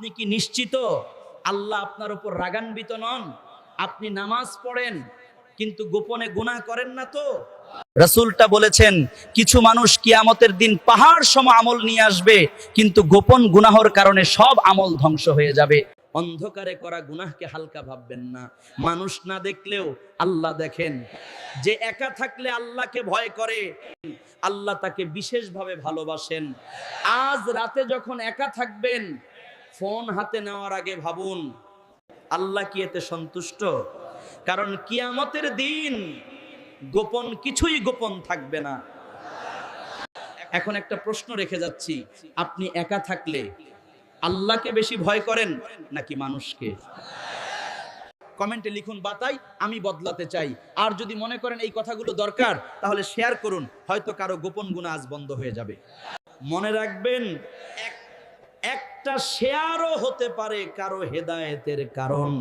আপনি কি নিশ্চিত আল্লাহ আপনার উপর রাগান্বিত নন? আপনি নামাজ পড়েন কিন্তু গোপনে গুনাহ করেন না তো? রাসূলটা বলেছেন কিছু মানুষ কিয়ামতের দিন পাহাড় সম আমল নিয়ে আসবে, কিন্তু গোপন গুনাহর কারণে সব আমল ধ্বংস হয়ে যাবে। অন্ধকারে করা গুনাহকে হালকা ভাববেন না। মানুষ না দেখলেও আল্লাহ দেখেন। যে একা থাকলে আল্লাহকে ভয় করে, আল্লাহ তাকে বিশেষভাবে ভালোবাসেন। আজ রাতে যখন একা থাকবেন, ফোন হাতে নেওয়ার আগে ভাবুন আল্লাহ কি এতে সন্তুষ্ট? কারণ কিয়ামতের দিন গোপন কিছুই গোপন থাকবে না। এখন একটা প্রশ্ন রেখে যাচ্ছি, আপনি একা থাকলে আল্লাহকে বেশি ভয় করেন নাকি মানুষকে? কমেন্টে লিখুন বাতাই, আমি বদলাতে চাই। আর যদি মনে করেন এই কথাগুলো দরকার, তাহলে শেয়ার করুন, হয়তো কারো গোপন গুনাহ আজ বন্ধ হয়ে যাবে। মনে রাখবেন, একটা শেয়ারও হতে পারে কারো হেদায়েতের কারণ।